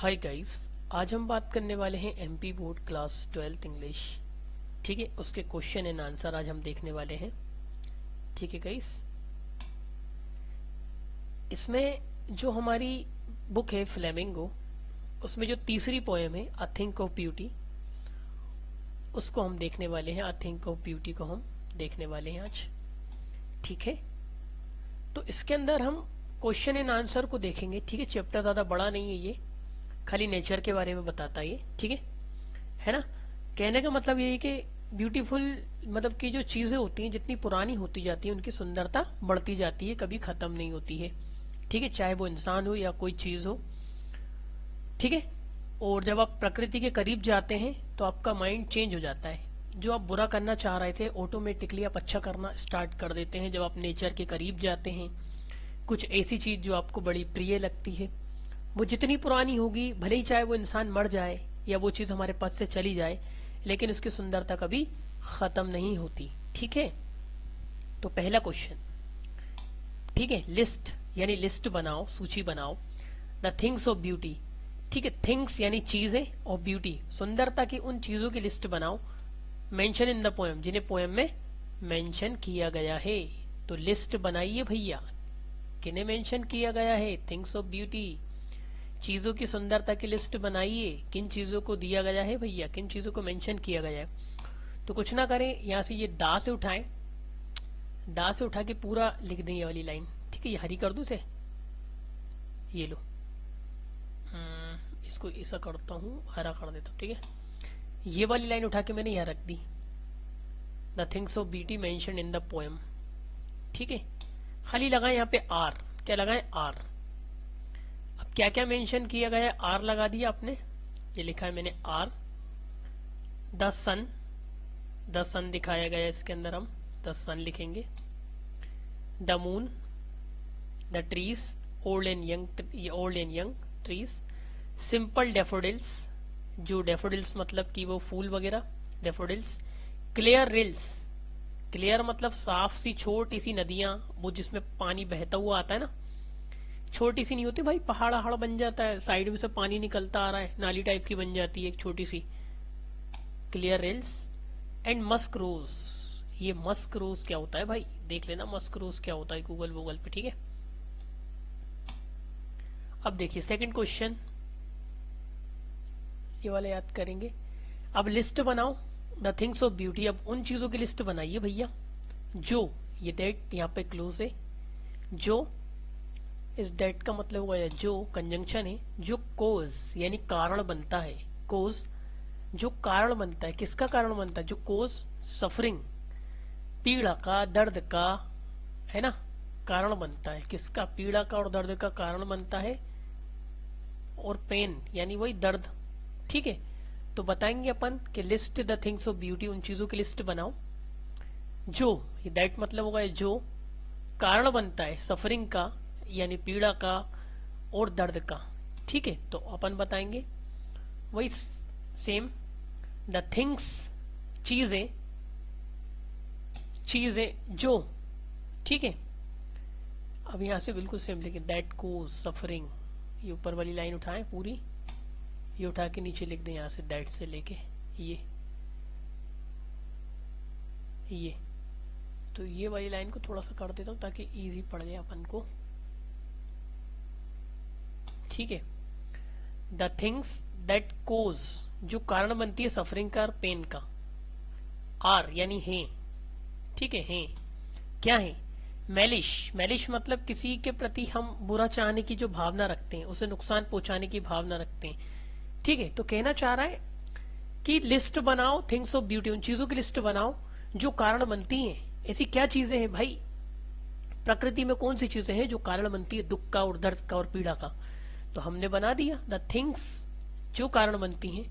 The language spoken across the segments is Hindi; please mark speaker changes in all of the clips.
Speaker 1: हाय गाइस, आज हम बात करने वाले हैं MP board class 12th English. ठीक है, उसके क्वेश्चन एंड आंसर आज हम देखने वाले हैं। ठीक है गाइस, इसमें जो हमारी बुक है फ्लेमिंगो, उसमें जो तीसरी पोएम है अ थिंक ऑफ ब्यूटी, उसको हम देखने वाले हैं। अ थिंक ऑफ ब्यूटी को हम देखने वाले हैं आज। ठीक है, तो इसके अंदर हम क्वेश्चन एंड आंसर को देखेंगे। ठीक है, चैप्टर ज्यादा बड़ा नहीं है, ये खाली नेचर के बारे में बताता है ये। ठीक है ना। कहने का मतलब ये है कि ब्यूटीफुल मतलब कि जो चीजें होती हैं जितनी पुरानी होती जाती है उनकी सुंदरता बढ़ती जाती है, कभी खत्म नहीं होती है। ठीक है, चाहे वो इंसान हो या कोई चीज हो। ठीक है, और जब आप प्रकृति के करीब जाते हैं तो आपका माइंड चेंज हो जाता है। जो आप बुरा करना चाह रहे थे ऑटोमेटिकली आप अच्छा करना स्टार्ट कर देते हैं जब आप नेचर के करीब जाते हैं। कुछ ऐसी चीज जो आपको बड़ी प्रिय लगती है, वो जितनी पुरानी होगी, भले ही चाहे वो इंसान मर जाए या वो चीज हमारे पास से चली जाए, लेकिन उसकी सुंदरता कभी खत्म नहीं होती। ठीक है, तो पहला क्वेश्चन। ठीक है, लिस्ट यानी लिस्ट बनाओ, सूची बनाओ। The things of beauty. ठीक है, थिंग्स यानी चीजें और ब्यूटी सुंदरता की उन चीजों की लिस्ट बनाओ। मेंशन इन द पोएम, जिन्हें पोएम में मेंशन किया गया है। तो लिस्ट बनाइए भैया, किन्हें मेंशन किया गया है? थिंग्स ऑफ ब्यूटी, चीजों की सुंदरता की लिस्ट बनाइए। किन चीजों को दिया गया है भैया, किन चीजों को मेंशन किया गया है? तो कुछ ना करें, यहाँ से ये डा से उठाएं, डा से उठा के पूरा लिख दें ये वाली लाइन। ठीक है, ये हरी कर दूं से, ये लो। इसको ऐसा करता हूँ, हरा कर देता हूँ। ठीक है, ये वाली लाइन उठा के मैंने यहाँ रख दी। The things of beauty mention in the poem. ठीक है, खाली लगाए यहाँ पे आर। क्या लगाए? आर। क्या क्या मेंशन किया गया है? आर लगा दिया आपने, ये लिखा है मैंने आर। द सन, द सन दिखाया गया है इसके अंदर, हम द सन लिखेंगे। The moon, the trees, old and young trees. Simple daffodils, जो डेफोडिल्स मतलब कि वो फूल वगैरह, डेफोडिल्स। क्लियर रिल्स, क्लियर मतलब साफ सी छोटी सी नदियां, वो जिसमें पानी बहता हुआ आता है ना, छोटी सी नहीं होती भाई, पहाड़ अहाड़ बन जाता है, साइड में से पानी निकलता आ रहा है, नाली टाइप की बन जाती है एक छोटी सी। Clear rills. And musk rose. ये मस्क रोज क्या होता है भाई, देख लेना मस्क रोज क्या होता है गूगल पे। ठीक है, अब देखिए सेकंड क्वेश्चन, ये वाला याद करेंगे। अब लिस्ट बनाओ द थिंग्स ऑफ ब्यूटी। अब उन चीजों की लिस्ट बनाइए भैया जो, ये दैट यहाँ पे क्लोज है, जो इस डेट का मतलब हुआ है, जो कंजंक्शन है, जो कोज यानी कारण बनता है। कोज जो कारण बनता है, किसका कारण बनता है? जो कोज सफरिंग, पीड़ा का, दर्द का, है ना, कारण बनता है। किसका? पीड़ा का और दर्द का कारण बनता है। और पेन यानी वही दर्द। ठीक है, तो बताएंगे अपन कि list the things of beauty, उन चीजों की लिस्ट बनाओ जो, ये दैट मतलब होगा जो कारण बनता है सफरिंग का यानी पीड़ा का और दर्द का। ठीक है, तो अपन बताएंगे वही सेम। द थिंग्स, चीजें, चीजें जो। ठीक है, अब यहां से बिल्कुल सेम लिखे, दैट कोज सफरिंग। ये ऊपर वाली लाइन उठाएं पूरी, ये उठा के नीचे लिख दें, यहां से दैट से लेके ये तो ये वाली लाइन को थोड़ा सा कर देता हूं ताकि इजी पड़ जाए अपन को। ठीक है, द थिंग्स दैट कोज, जो कारण बनती है सफरिंग का और पेन का। आर यानी है। ठीक है, क्या है? मैलिश, मैलिश मतलब किसी के प्रति हम बुरा चाहने की जो भावना रखते हैं, उसे नुकसान पहुंचाने की भावना रखते हैं। ठीक है, तो कहना चाह रहा है कि लिस्ट बनाओ थिंग्स ऑफ ब्यूटी, उन चीजों की लिस्ट बनाओ जो कारण बनती हैं। ऐसी क्या चीजें हैं भाई, प्रकृति में कौन सी चीजें हैं जो कारण बनती है दुख का और दर्द का और पीड़ा का? तो हमने बना दिया द थिंग्स जो कारण बनती हैं,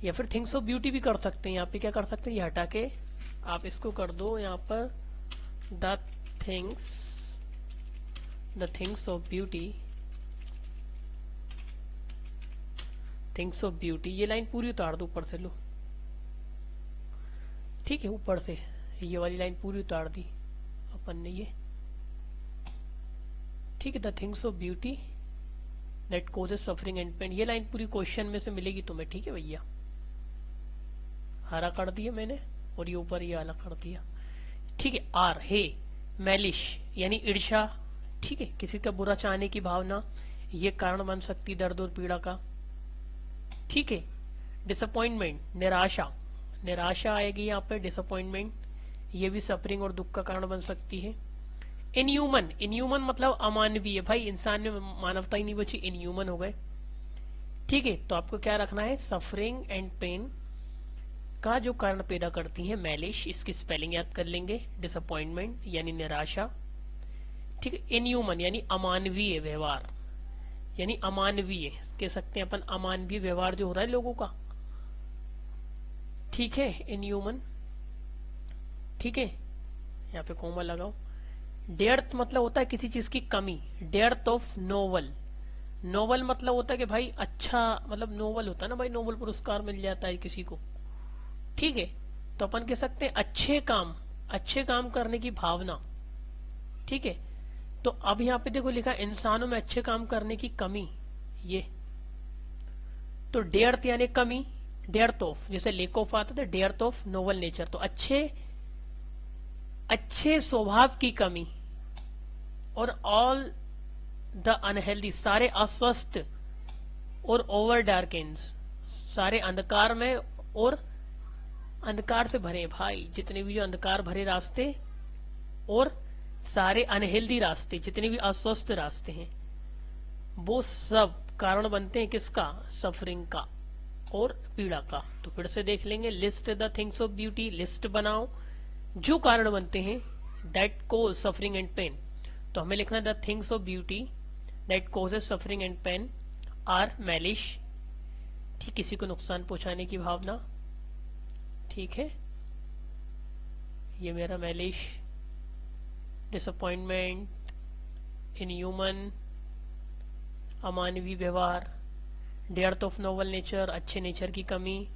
Speaker 1: या फिर थिंग्स ऑफ ब्यूटी भी कर सकते हैं। यहाँ पे क्या कर सकते हैं, ये हटा के आप इसको कर दो यहाँ पर the things of beauty, things of beauty. ये लाइन पूरी उतार दो ऊपर से, लो। ठीक है, ऊपर से ये वाली लाइन पूरी उतार दी अपन ने ये। ठीक है, the things of beauty that causes suffering and pain. ये लाइन पूरी क्वेश्चन में से मिलेगी तुम्हें, ठीक है भैया। हरा कर दिया मैंने और ये ऊपर ये अलग कर दिया, ठीक है। आर हे मैलिश यानी ईर्ष्या, ठीक है, किसी का बुरा चाहने की भावना, ये कारण बन सकती दर्द और पीड़ा का, ठीक है। डिसअपॉइंटमेंट निराशा, निराशा आएगी यहाँ पे, डिसअपॉइंटमेंट, ये भी सफरिंग और दुख का कारण बन सकती है। इनह्यूमन, इनह्यूमन मतलब अमानवीय, भाई इंसान में मानवता ही नहीं बची, इनह्यूमन हो गए, ठीक है। तो आपको क्या रखना है, सफरिंग एंड पेन का जो कारण पैदा करती है मैलिश, इसकी स्पेलिंग याद कर लेंगे, डिसअपॉइंटमेंट यानी निराशा, ठीक है। इनह्यूमन यानी अमानवीय व्यवहार, यानी अमानवीय कह सकते हैं अपन, अमानवीय व्यवहार जो हो रहा है लोगों का, ठीक है, इनह्यूमन, ठीक है। यहाँ पे कोमा लगाओ। डेर्थ मतलब होता है किसी चीज की कमी, डेर्थ ऑफ नोवेल, नोवेल मतलब होता है कि भाई अच्छा, मतलब नोवेल होता है ना भाई, नोबेल पुरस्कार मिल जाता है किसी को, ठीक है। तो अपन कह सकते हैं अच्छे काम करने की भावना, ठीक है। तो अब यहाँ पे देखो लिखा इंसानों में अच्छे काम करने की कमी, ये तो डेर्थ यानी कमी, डेर्थ ऑफ जैसे लेक ऑफ आता था, डेर्थ ऑफ नोबल नेचर, तो अच्छे स्वभाव की कमी, और ऑल द अनहेल्दी सारे अस्वस्थ, और ओवर डार्केंस सारे अंधकार में और अंधकार से भरे, भाई जितने भी जो अंधकार भरे रास्ते और सारे अनहेल्दी रास्ते, जितने भी अस्वस्थ रास्ते हैं, वो सब कारण बनते हैं किसका, सफरिंग का और पीड़ा का। तो फिर से देख लेंगे, list the things of beauty, list बनाओ जो कारण बनते हैं that cause suffering and pain. तो हमें लिखना the things of beauty that causes suffering and pain are malice, ठीक, किसी को नुकसान पहुंचाने की भावना, ठीक है, ये मेरा मैलिश, डिसअपॉइंटमेंट, इनह्यूमन अमानवीय व्यवहार, डेर्थ ऑफ नोबल नेचर अच्छे नेचर की कमी,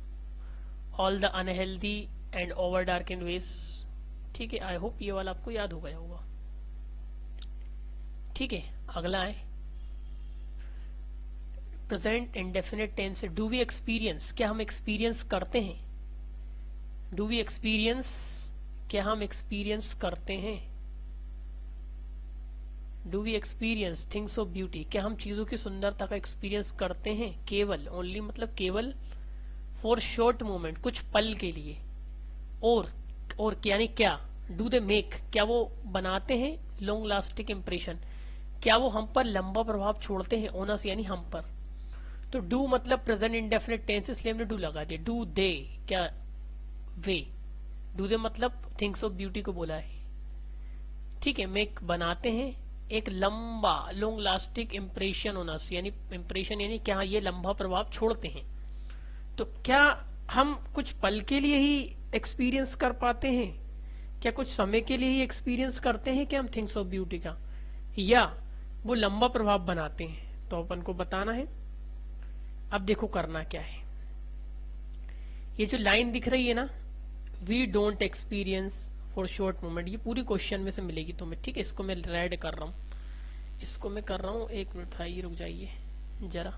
Speaker 1: all the unhealthy and over dark ways, ठीक है। आई होप ये वाला आपको याद हो गया होगा, ठीक है। अगला है present indefinite tense, do we experience, क्या हम एक्सपीरियंस करते हैं, डू वी एक्सपीरियंस, क्या हम एक्सपीरियंस करते हैं, do we experience things of beauty, क्या हम चीजों की सुंदरता का एक्सपीरियंस करते हैं, केवल, ओनली मतलब केवल, फॉर शॉर्ट मोमेंट कुछ पल के लिए, और यानी क्या, डू दे मेक, क्या वो बनाते हैं, लॉन्ग लास्टिंग इम्प्रेशन, क्या वो हम पर लंबा प्रभाव छोड़ते हैं, ओनस यानी हम पर। तो डू मतलब प्रेजेंट इंडेफिनिट टेंस, इसलिए हमने डू लगा दिया, डू दे, क्या वे, डू दे मतलब थिंग्स ऑफ ब्यूटी को बोला है, ठीक है। मेक बनाते हैं एक लंबा, लॉन्ग लास्टिक इम्प्रेशन होना, यानी इम्प्रेशन यानी क्या, ये लंबा प्रभाव छोड़ते हैं। तो क्या हम कुछ पल के लिए ही एक्सपीरियंस कर पाते हैं, क्या कुछ समय के लिए ही एक्सपीरियंस करते हैं क्या हम थिंग्स ऑफ ब्यूटी का, या वो लंबा प्रभाव बनाते हैं, तो अपन को बताना है। अब देखो करना क्या है, ये जो लाइन दिख रही है ना, we don't experience for short moment, ये पूरी क्वेश्चन में से मिलेगी तुम्हें, ठीक है। इसको मैं रेड कर रहा हूँ, इसको मैं कर रहा हूँ, एक मिनट भाई रुक जाइए जरा।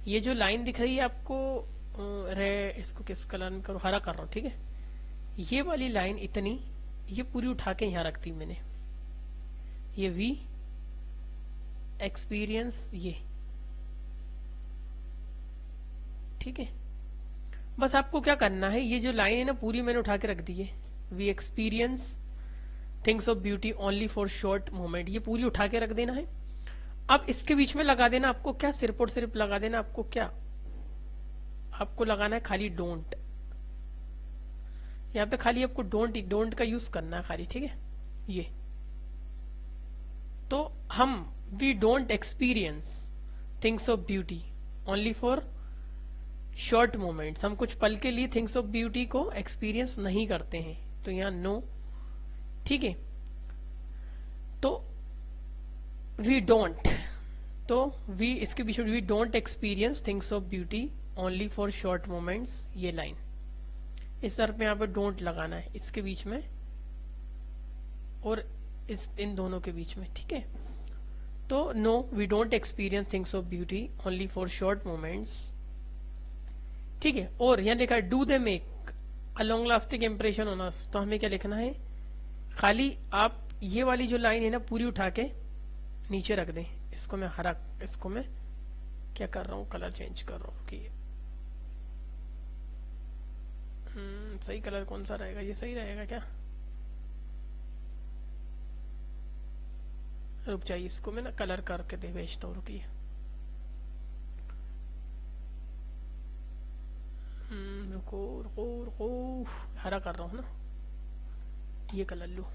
Speaker 1: ये जो लाइन दिख रही है आपको रेड, इसको किस कलर में करो, हरा कर रहा हूँ, ठीक है। ये वाली लाइन इतनी, ये पूरी उठा के यहाँ रखती मैंने, ये वी एक्सपीरियंस, ये ठीक है। बस आपको क्या करना है, ये जो लाइन है ना पूरी मैंने उठा के रख दी है, we experience things of beauty only for short moment, ये पूरी उठा के रख देना है। अब इसके बीच में लगा देना आपको क्या, सिर्फ और सिर्फ लगा देना आपको क्या, आपको लगाना है खाली डोंट, यहाँ पे खाली आपको डोंट का यूज करना है खाली, ठीक है। ये तो हम we don't experience things of beauty only for short moments, हम कुछ पल के लिए थिंग्स ऑफ ब्यूटी को एक्सपीरियंस नहीं करते हैं, तो यहाँ नो, ठीक है। तो वी डोंट, तो वी इसके बीच में we don't experience things of beauty only for short moments, ये लाइन इस तरफ में यहाँ पे डोंट लगाना है इसके बीच में और इन दोनों के बीच में, ठीक है। तो no we don't experience things of beauty only for short moments, ठीक है। और यहाँ लिखा है do they make a long lasting impression on us, तो हमें क्या लिखना है, खाली आप ये वाली जो लाइन है ना पूरी उठा के नीचे रख दें। इसको मैं हरा, इसको मैं क्या कर रहा हूँ, कलर चेंज कर रहा हूँ कि सही कलर कौन सा रहेगा, ये सही रहेगा क्या, रुक जाइए, इसको मैं ना कलर करके दे भेजता हूँ, रुकिए। रुको रुको रुको, हरा कर रहा हूँ ना, ये colour low.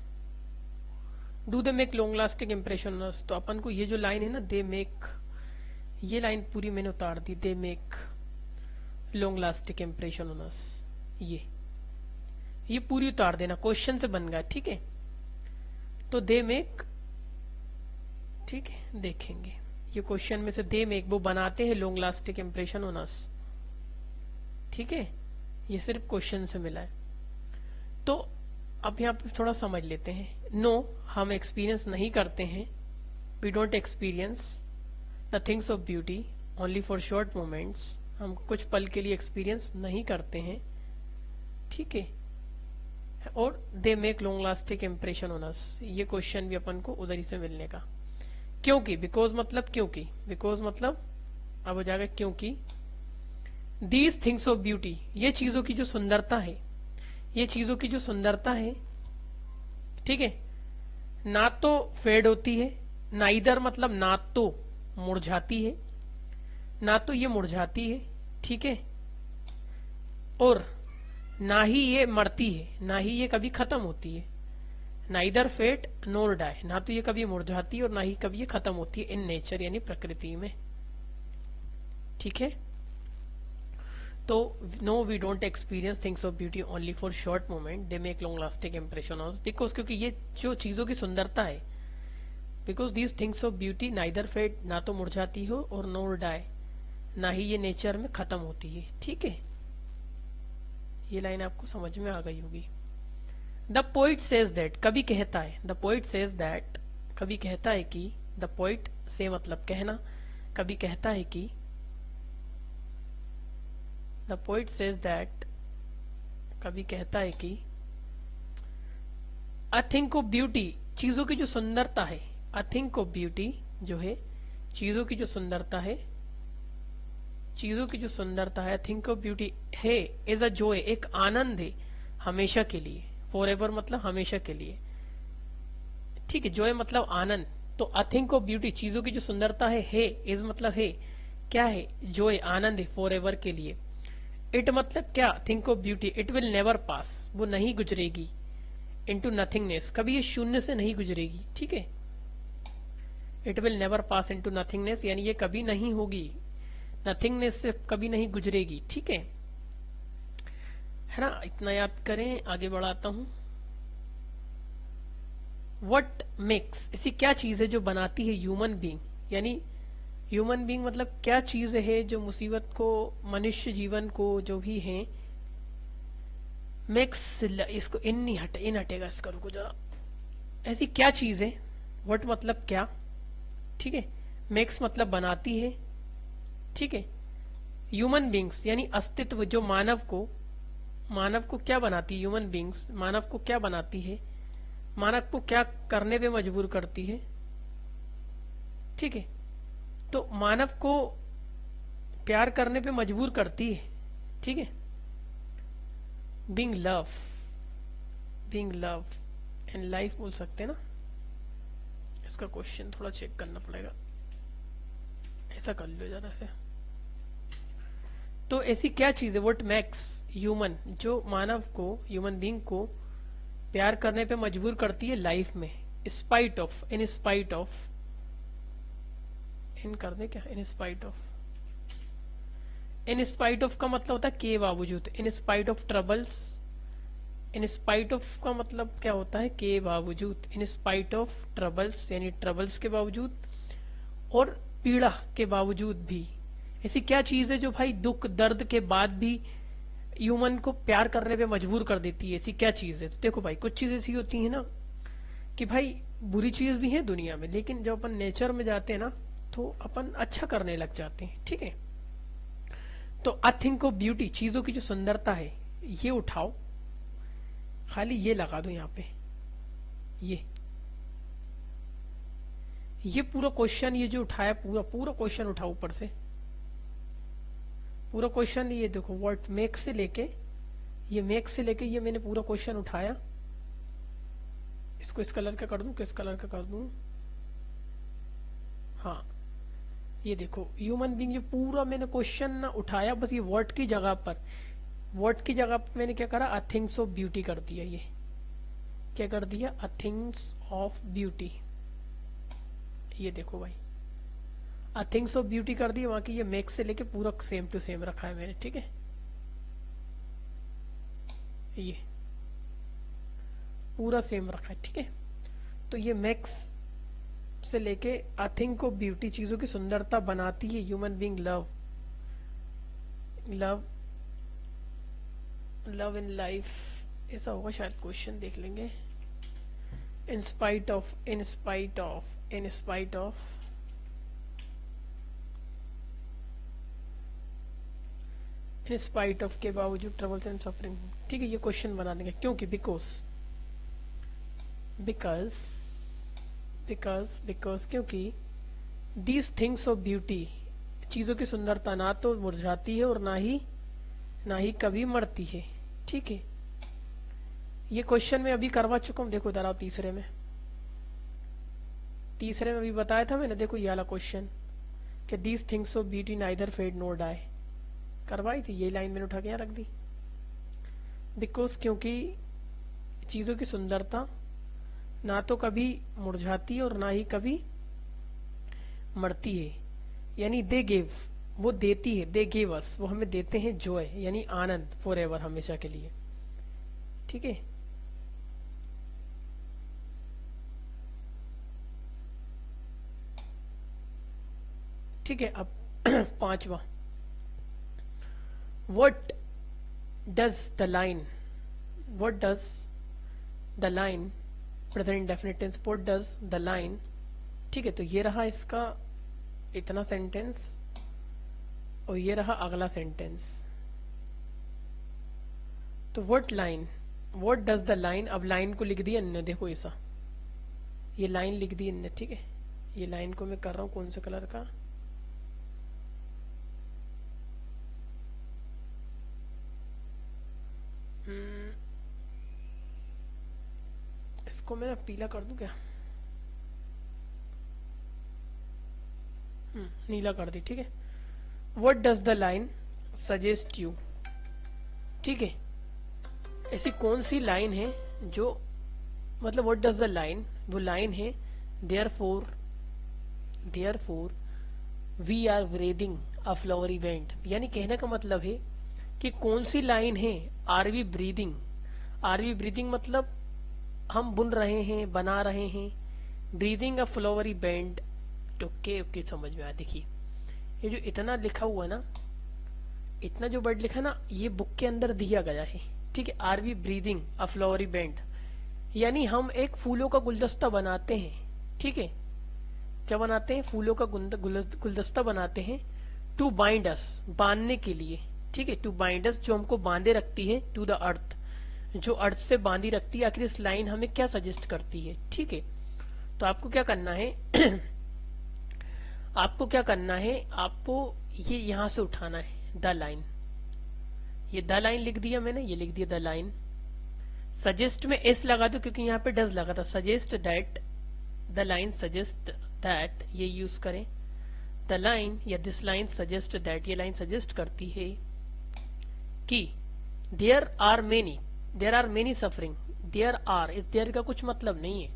Speaker 1: Do they make long lasting impression, तो अपन को ये जो लाइन है ना दे मेक, ये लाइन पूरी मैंने उतार दी, they make long lasting impression on us, ये पूरी उतार देना, क्वेश्चन से बन गया, ठीक है। तो दे मेक, ठीक है, देखेंगे ये क्वेश्चन में से दे मेक, वो बनाते हैं लॉन्ग लास्टिंग इम्प्रेशन ऑन अस, ठीक है, ये सिर्फ क्वेश्चन से मिला है। तो अब यहाँ पे थोड़ा समझ लेते हैं। नो हम एक्सपीरियंस नहीं करते हैं, we don't experience the things of beauty only for short moments, हम कुछ पल के लिए एक्सपीरियंस नहीं करते हैं, ठीक है। और दे make long lasting impression on us, ये क्वेश्चन भी अपन को उधर ही से मिलने का। क्योंकि, बिकॉज मतलब क्योंकि, बिकॉज मतलब अब हो जाएगा क्योंकि दीज थिंग्स ऑफ ब्यूटी, ये चीजों की जो सुंदरता है, ये चीजों की जो सुंदरता है, ठीक है, ना तो फेड होती है, ना इधर मतलब ना तो मुरझाती है, ना तो ये मुरझाती है, ठीक है, और ना ही ये मरती है, ना ही ये कभी खत्म होती है, ना इधर फेट नोर डाई, ना तो ये कभी मुरझाती है और ना ही कभी ये खत्म होती है इन नेचर यानी प्रकृति में, ठीक है। तो no we don't experience things of beauty only for short moment, they make long lasting impression on, because क्योंकि ये जो चीजों की सुंदरता है, because these things of beauty neither fade, ना तो मुरझाती हो और नोर डाई, ना ही ये नेचर में खत्म होती है, ठीक है। ये लाइन आपको समझ में आ गई होगी। द पोइट सेज दैट, कभी कहता है, द पोइट सेज दैट, कभी कहता है कि, द पोइट से मतलब कहना, कभी कहता है कि, द पोइट सेज दैट, कभी कहता है कि अ थिंग ऑफ ब्यूटी, चीजों की जो सुंदरता है, अ थिंग ऑफ ब्यूटी जो है, चीजों की जो सुंदरता है, चीजों की जो सुंदरता है, थिंक ऑफ ब्यूटी है, इज अ जॉय, एक आनंद है, हमेशा के लिए, फॉर एवर मतलब हमेशा के लिए, ठीक है, जॉय मतलब आनंद। तो अ थिंक ऑफ ब्यूटी, चीजों की जो सुंदरता है, इज मतलब है, क्या है, जॉय आनंद है, फॉर एवर के लिए। इट मतलब क्या, think of beauty, it will never पास, वो नहीं गुजरेगी, इनटू नथिंगनेस, कभी ये शून्य से नहीं गुजरेगी, ठीक है। It will never pass into nothingness, यानी ये कभी नहीं होगी, नथिंगनेस से कभी नहीं गुजरेगी, ठीक है ना। इतना याद करें, आगे बढ़ाता हूं। व्हाट मेक्स, ऐसी क्या चीज है जो बनाती है ह्यूमन बीइंग, यानी ह्यूमन बीइंग मतलब क्या चीज है जो मुसीबत को, मनुष्य जीवन को जो भी है, मेक्स, इसको इन नहीं हटे, इन हटेगा इसका, रुको जरा, ऐसी क्या चीज है, व्हाट मतलब क्या, ठीक है, मेक्स मतलब बनाती है, ठीक है, ह्यूमन बींग्स यानी अस्तित्व, जो मानव को क्या बनाती है, ह्यूमन बींग्स मानव को क्या बनाती है, मानव को क्या करने पे मजबूर करती है, ठीक है। तो मानव को प्यार करने पे मजबूर करती है, ठीक है, बीइंग लव एंड लाइफ बोल सकते हैं ना। इसका क्वेश्चन थोड़ा चेक करना पड़ेगा, ऐसा कर लो जरा से। तो ऐसी क्या चीज है, व्हाट मेक्स ह्यूमन, जो मानव को, ह्यूमन बीइंग को प्यार करने पे मजबूर करती है लाइफ में, spite of, in spite of, इन कर दे क्या, in spite of, in spite of का मतलब होता है के बावजूद, in spite of troubles, in spite of का मतलब क्या होता है, के बावजूद, इन स्पाइट ऑफ ट्रबल्स यानी ट्रबल्स के बावजूद और पीड़ा के बावजूद भी। ऐसी क्या चीज है जो भाई दुख दर्द के बाद भी ह्यूमन को प्यार करने पे मजबूर कर देती है, ऐसी क्या चीज है। तो देखो भाई कुछ चीजें ऐसी होती है ना कि भाई बुरी चीज भी है दुनिया में, लेकिन जब अपन नेचर में जाते हैं ना तो अपन अच्छा करने लग जाते हैं। ठीक है, तो आई थिंक ऑफ ब्यूटी, चीजों की जो सुंदरता है, ये उठाओ, खाली ये लगा दो यहाँ पे, ये पूरा क्वेश्चन, ये जो उठाया पूरा पूरा क्वेश्चन उठाओ ऊपर से, पूरा क्वेश्चन ये देखो, व्हाट मेक से लेके, ये मेक से लेके ये मैंने पूरा क्वेश्चन उठाया। इसको इस कलर का कर दूं, किस कलर का कर दूं, हाँ ये देखो ह्यूमन बीइंग, ये पूरा मैंने क्वेश्चन ना उठाया, बस ये वर्ड की जगह पर, वर्ड की जगह पर मैंने क्या करा, अ थिंग्स ऑफ ब्यूटी कर दिया। ये क्या कर दिया, अ थिंग्स ऑफ ब्यूटी। ये देखो भाई, अ थिंग्स ऑफ ब्यूटी कर दिया, वहां की ये मेक से लेके पूरा सेम टू सेम रखा है मैंने। ठीक है, ये पूरा सेम रखा है। ठीक है, तो ये मैक्स से लेके आई थिंक ऑफ ब्यूटी, चीजों की सुंदरता बनाती है human being, love, love, love in life, ऐसा होगा शायद, क्वेश्चन देख लेंगे। इन spite of, in spite of, in spite of, in spite of के बावजूद ट्रबल्स एंड सफरिंग। ठीक है, ये क्वेश्चन बना देंगे, क्योंकि बिकॉज क्योंकि दीज थिंग्स ऑफ ब्यूटी, चीजों की सुंदरता ना तो मुरझाती है और ना ही कभी मरती है। ठीक है, ये क्वेश्चन मैं अभी करवा चुका हूं, देखो इधर आओ, तीसरे में अभी बताया था मैंने, देखो ये वाला क्वेश्चन कि these things of beauty neither fade nor die, करवाई थी, ये लाइन मैंने उठा के यहाँ रख दी। बिकॉज क्योंकि चीजों की सुंदरता ना तो कभी मुरझाती और ना ही कभी मरती है, यानी दे गिव, वो देती है, दे गिव अस, वो हमें देते हैं जॉय, यानी आनंद, फॉर एवर, हमेशा के लिए। ठीक है, ठीक है, अब पांचवा, what does the line present indefinite tense, what does the line, ठीक है, तो ये रहा इसका इतना सेंटेंस और ये रहा अगला सेंटेंस। तो what does the line, अब लाइन को लिख दिया इनने, देखो ऐसा, ये लाइन लिख दी इनने। ठीक है, ये लाइन को मैं कर रहा हूं कौन से कलर का, इसको मैं पीला कर दूं क्या, नीला कर दी। ठीक है, what does the line suggest you, ठीक है, ऐसी कौन सी लाइन है जो, मतलब व्हाट डज द लाइन, वो लाइन है, therefore we are breathing a flower event, यानी कहने का मतलब है कि कौन सी लाइन है, आर वी ब्रीदिंग मतलब हम बुन रहे हैं, बना रहे हैं, breathing a flowery band. Okay समझ में आया। देखिए ये जो इतना लिखा हुआ है ना, इतना जो वर्ड लिखा ना, ये बुक के अंदर दिया गया है। ठीक है, are we breathing a flowery band, यानी हम एक फूलों का गुलदस्ता बनाते हैं। ठीक है, क्या बनाते हैं, फूलों का गुलदस्ता बनाते हैं, टू बाइंड अस, बांधने के लिए। ठीक है, टू बाइंड अस, जो हमको बांधे रखती है, टू द अर्थ, जो अर्थ से बांधी रखती है। आखिर इस लाइन हमें क्या सजेस्ट करती है। ठीक है, तो आपको क्या करना है आपको ये यहां से उठाना है, द लाइन, ये द लाइन लिख दिया मैंने, ये लिख दिया द लाइन। सजेस्ट में एस लगा दो क्योंकि यहाँ पे डज लगा था, suggest that, the line suggest that, ये यूज करें, द लाइन या दिस लाइन सजेस्ट दैट, ये लाइन सजेस्ट करती है कि देयर आर मेनी सफरिंग, इस देयर का कुछ मतलब नहीं है,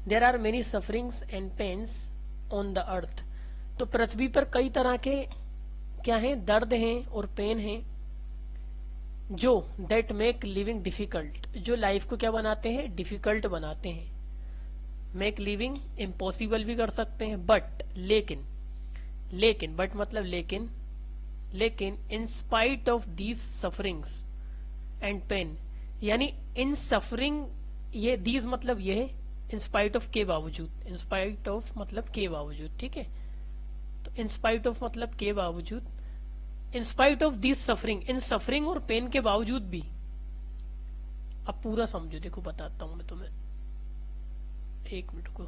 Speaker 1: there are many sufferings and pains on the अर्थ, तो पृथ्वी पर कई तरह के क्या हैं, दर्द हैं और पेन हैं, जो दैट मेक लिविंग डिफिकल्ट, जो लाइफ को क्या बनाते हैं, डिफिकल्ट बनाते हैं। मेक लिविंग इम्पॉसिबल भी कर सकते हैं, बट लेकिन बट मतलब लेकिन in spite of these sufferings and pain, यानी इन सफरिंग, ये दीज मतलब ये है, इन स्पाइट ऑफ के बावजूद, इन स्पाइट ऑफ मतलब के बावजूद, ठीक है। तो इन स्पाइट ऑफ मतलब के बावजूद, in spite of this suffering, in suffering और पेन के बावजूद भी। अब पूरा समझो, देखो बताता हूं मैं तुम्हें, एक मिनट को।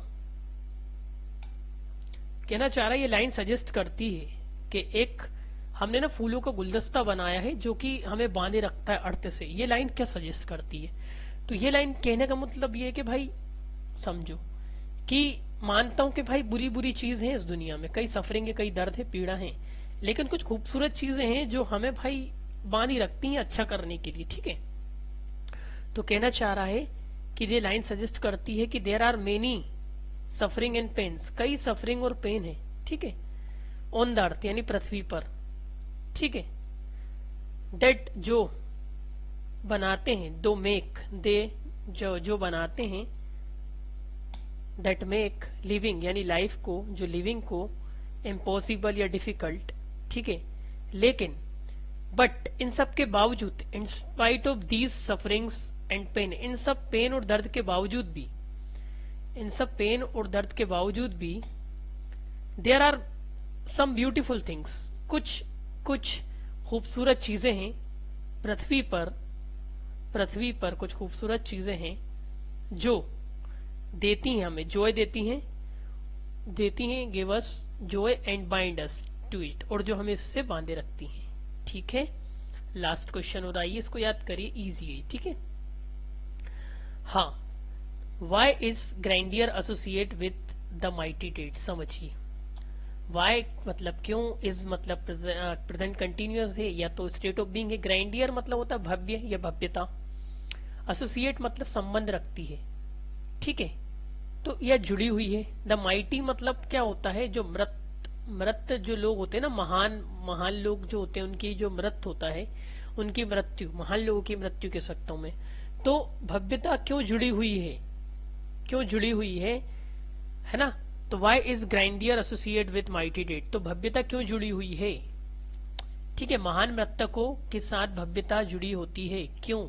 Speaker 1: कहना चाह रहा है, ये लाइन सजेस्ट करती है कि एक हमने ना फूलों का गुलदस्ता बनाया है जो कि हमें बांधे रखता है अर्थ से। ये लाइन क्या सजेस्ट करती है? तो ये लाइन कहने का मतलब ये है कि भाई समझो कि मानता हूं कि भाई बुरी बुरी चीज है इस दुनिया में, कई सफरिंग है, कई दर्द है, पीड़ा है, लेकिन कुछ खूबसूरत चीजें हैं जो हमें भाई बांधी रखती हैं अच्छा करने के लिए, ठीक है। तो कहना चाह रहा है कि ये लाइन सजेस्ट करती है कि there are many suffering and pains, कई सफरिंग और पेन है, ठीक है, ऑन द अर्थ यानी पृथ्वी पर, ठीक है। डेट जो बनाते हैं, दो मेक दे जो बनाते हैं, डेट मेक लिविंग यानी लाइफ को, जो लिविंग को इम्पॉसिबल या डिफिकल्ट, ठीक है। लेकिन बट इन सब के बावजूद, in spite of these sufferings and pain, इन सब पेन और दर्द के बावजूद भी, इन सब पेन और दर्द के बावजूद भी, there are some beautiful things, कुछ कुछ खूबसूरत चीजें हैं पृथ्वी पर कुछ खूबसूरत चीजें हैं जो देती हैं हमें जॉय, देती हैं give us joy and bind us to it, और जो हमें इससे बांधे रखती हैं, ठीक है। लास्ट क्वेश्चन हो रहा है, इसको याद करिए, इजी है, ठीक है। हाँ, why is grandeur associate with the mighty dead, समझिए। वाई मतलब क्यों, इज मतलब प्रेजेंट कंटिन्यूअस है या तो स्टेट ऑफ बीइंग है, ग्राइंडियर मतलब होता है भव्य या भव्यता, एसोसिएट मतलब संबंध रखती है, ठीक है, तो यह जुड़ी हुई है। द माइटी मतलब क्या होता है, जो मृत जो लोग होते हैं ना, महान लोग जो होते हैं, उनकी जो मृत होता है, उनकी मृत्यु, महान लोगों की मृत्यु कह सकता हूं मैं। तो भव्यता क्यों जुड़ी हुई है ना। तो why is grandeur associate with mighty dead, तो भव्यता क्यों जुड़ी हुई है, ठीक है। महान मृतकों के साथ भव्यता जुड़ी होती है, क्यों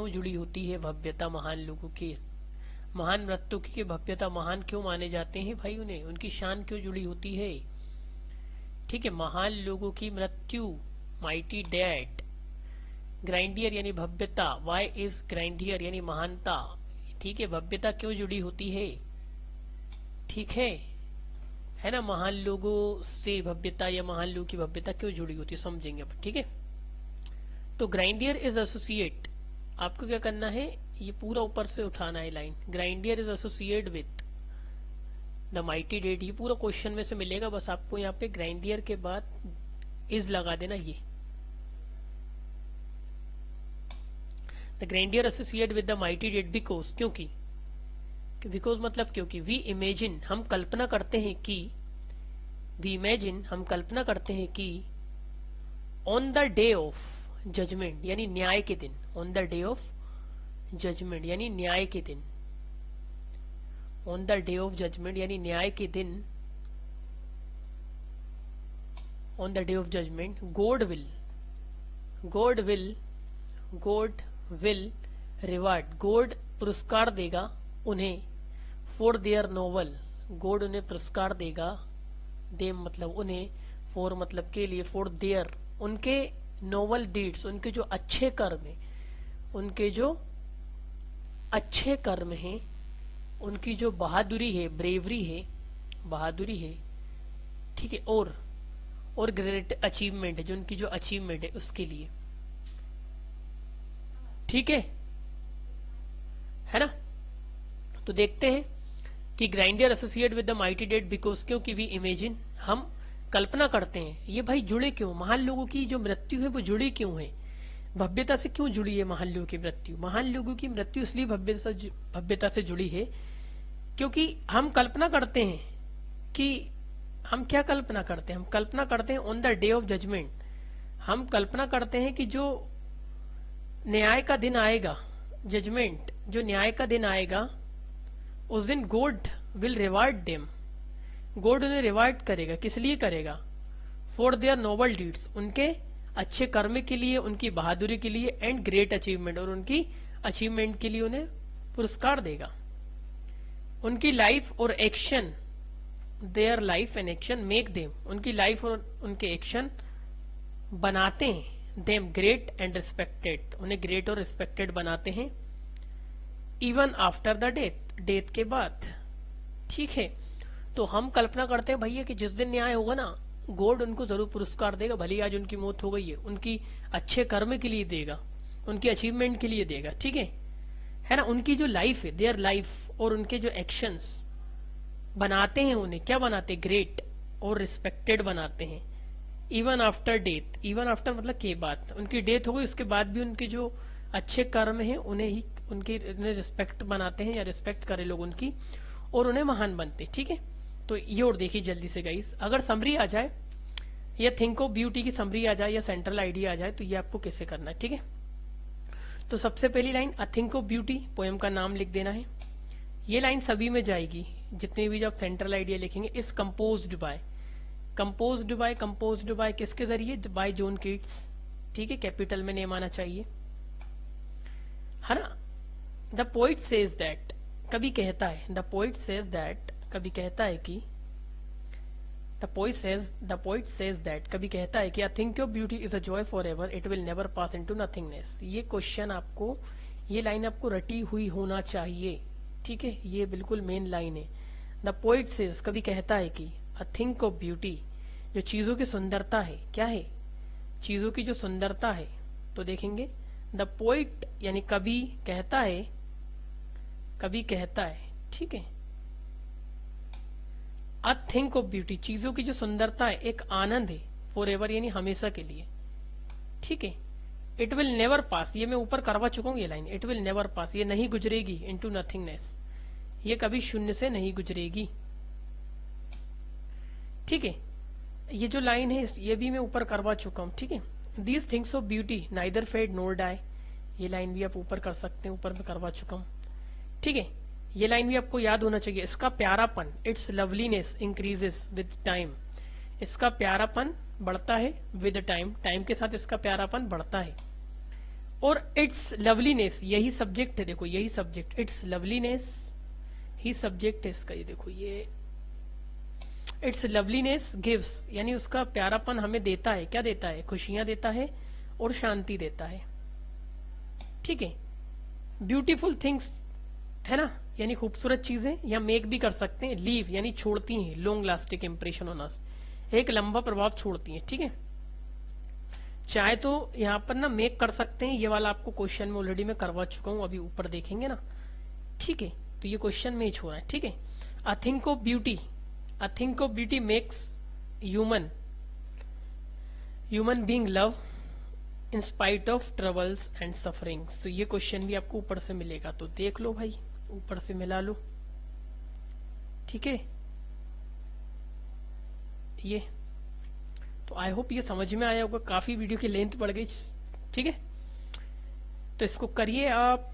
Speaker 1: जुड़ी होती है भव्यता महान लोगों की, महान मृतकों की भव्यता, महान क्यों माने जाते हैं भाई उन्हें, उनकी शान क्यों जुड़ी होती है, ठीक है। महान लोगों की मृत्यु, माइटी डेट, ग्राइंडियर यानी भव्यता, वाई इज ग्राइंडियर यानी महानता, ठीक है। भव्यता क्यों जुड़ी होती है, ठीक है ना, महान लोगों से भव्यता या महान लोगों की भव्यता क्यों जुड़ी होती है, समझेंगे अब, ठीक है। तो ग्राइंडियर इज एसोसिएट, आपको क्या करना है, ये पूरा ऊपर से उठाना है line, grandeur is associate with the mighty dead, ये पूरा क्वेश्चन में से मिलेगा, बस आपको यहाँ पे ग्राइंडियर के बाद इज लगा देना, ये the grandeur associate with the mighty dead because, क्योंकि, बिकॉज मतलब क्योंकि, वी इमेजिन हम कल्पना करते हैं कि on the day of judgement यानी न्याय के दिन, on the day of judgement यानी न्याय के दिन, on the day of judgement यानी न्याय के दिन, on the day of judgement God will reward, God पुरस्कार देगा उन्हें, फॉर देयर नोवल, गॉड उन्हें पुरस्कार देगा, देम मतलब उन्हें, फॉर मतलब के लिए, फॉर देयर उनके नोवल डीड्स, उनके जो अच्छे कर्म हैं, उनके जो अच्छे कर्म हैं, उनकी जो बहादुरी है, ब्रेवरी है, ठीक है, और ग्रेट अचीवमेंट है, जो उनकी जो अचीवमेंट है उसके लिए, ठीक है ना। तो देखते हैं कि grandeur associate with the mighty dead because, क्योंकि वी इमेजिन हम कल्पना करते हैं, ये भाई जुड़े क्यों, महान लोगों की जो मृत्यु है वो जुड़ी क्यों है, भव्यता से क्यों जुड़ी है महान लोगों की मृत्यु, महान लोगों की मृत्यु इसलिए भव्यता से जुड़ी है क्योंकि हम कल्पना करते हैं कि, हम क्या कल्पना करते हैं, हम कल्पना करते हैं on the day of judgement, हम कल्पना करते हैं कि जो न्याय का दिन आएगा, जजमेंट जो न्याय का दिन आएगा, उस दिन God will reward them, God उन्हें रिवार्ड करेगा, किस लिए करेगा, फॉर देयर नोबल डीड्स, उनके अच्छे कर्म के लिए, उनकी बहादुरी के लिए, एंड ग्रेट अचीवमेंट, और उनकी अचीवमेंट के लिए उन्हें पुरस्कार देगा। उनकी लाइफ और action, their life and action make them, उनकी लाइफ और उनके एक्शन बनाते हैं देम ग्रेट एंड रिस्पेक्टेड, उन्हें ग्रेट और रिस्पेक्टेड बनाते हैं। Even after the death, death के बाद। ठीक है, तो हम कल्पना करते हैं भैया कि जिस दिन न्याय होगा ना, गॉड उनको जरूर पुरस्कार देगा, भले आज उनकी मौत हो गई है, उनकी अच्छे कर्म के लिए देगा, उनकी अचीवमेंट के लिए देगा। ठीक है ना। उनकी जो लाइफ है, देयर लाइफ और उनके जो एक्शंस बनाते हैं, उन्हें क्या बनाते, ग्रेट और रिस्पेक्टेड बनाते हैं। Even after death, even after मतलब के बाद, उनकी डेथ हो गई उसके बाद भी उनके जो अच्छे कर्म हैं उन्हें ही उनकी रिस्पेक्ट बनाते हैं, या रिस्पेक्ट करे लोग उनकी, और उन्हें महान बनते। ठीक है, तो ये और देखिए जल्दी से गाइस, अगर समरी आ जाए या थिंक ऑफ ब्यूटी की समरी आ जाए या सेंट्रल आइडिया आ जाए तो ये आपको कैसे करना है। ठीक है, तो सबसे पहली line a thing of beauty, poem का नाम लिख देना है। ये लाइन सभी में जाएगी, जितने भी जब सेंट्रल आइडिया लिखेंगे। इस कंपोज्ड बाय, कंपोज्ड बाय किसके जरिए, बाय जॉन कीट्स। ठीक है, कैपिटल में नेम आना चाहिए, है ना। द पोइट सेज दैट, कभी कहता है, द पोइट सेज दैट, कभी कहता है कि, द पोइट सेज दैट, कभी कहता है कि a thing of beauty is a joy forever, it will never pass into nothingness. ये क्वेश्चन आपको, ये लाइन आपको रटी हुई होना चाहिए। ठीक है, ये बिल्कुल मेन लाइन है। द पोइट सेज, कभी कहता है कि अ थिंक ऑफ ब्यूटी, जो चीजों की सुंदरता है, क्या है, चीजों की जो सुंदरता है। तो देखेंगे द पोइट यानी कभी कहता है, कभी कहता है। ठीक है, अ थिंक ऑफ ब्यूटी, चीजों की जो सुंदरता है, एक आनंद है, फॉर एवर यानी हमेशा के लिए। ठीक है, इट विल नेवर पास, ये मैं ऊपर करवा चुका हूं ये लाइन, इट विल नेवर पास, ये नहीं गुजरेगी, इनटू नथिंगनेस, ये कभी शून्य से नहीं गुजरेगी। ठीक है, ये जो लाइन है ये भी मैं ऊपर करवा चुका हूं। ठीक है, these things of beauty neither fade nor die, ये लाइन भी आप ऊपर कर सकते हैं, ऊपर में करवा चुका हूं। ठीक है, ये लाइन भी आपको याद होना चाहिए। इसका प्यारापन, it's loveliness increases with time, इसका प्यारापन बढ़ता है विद टाइम, टाइम के साथ इसका प्यारापन बढ़ता है। और इट्स लवलीनेस, यही सब्जेक्ट है, देखो यही subject, it's loveliness he subject है इसका, ये देखो ये इट्स लवलीनेस गिव्स, यानी उसका प्यारापन हमें देता है, क्या देता है, खुशियां देता है और शांति देता है। ठीक है, ब्यूटीफुल थिंग्स, है ना, यानी खूबसूरत चीजें, या मेक भी कर सकते हैं, लीव यानी छोड़ती हैं, long lasting impression on us, एक लंबा प्रभाव छोड़ती हैं। ठीक है, चाहे तो यहाँ पर ना मेक कर सकते हैं, ये वाला आपको क्वेश्चन में ऑलरेडी मैं करवा चुका हूँ, अभी ऊपर देखेंगे ना। ठीक है, तो ये क्वेश्चन में ही छोड़ा है। ठीक है, a thing of beauty, a thing of beauty makes human being love in spite of troubles and sufferings. तो ये क्वेश्चन भी आपको ऊपर से मिलेगा, तो देख लो भाई, ऊपर से मिला लो। ठीक है, ये तो आई होप ये समझ में आया होगा, काफी वीडियो की लेंथ बढ़ गई। ठीक है, तो इसको करिए आप।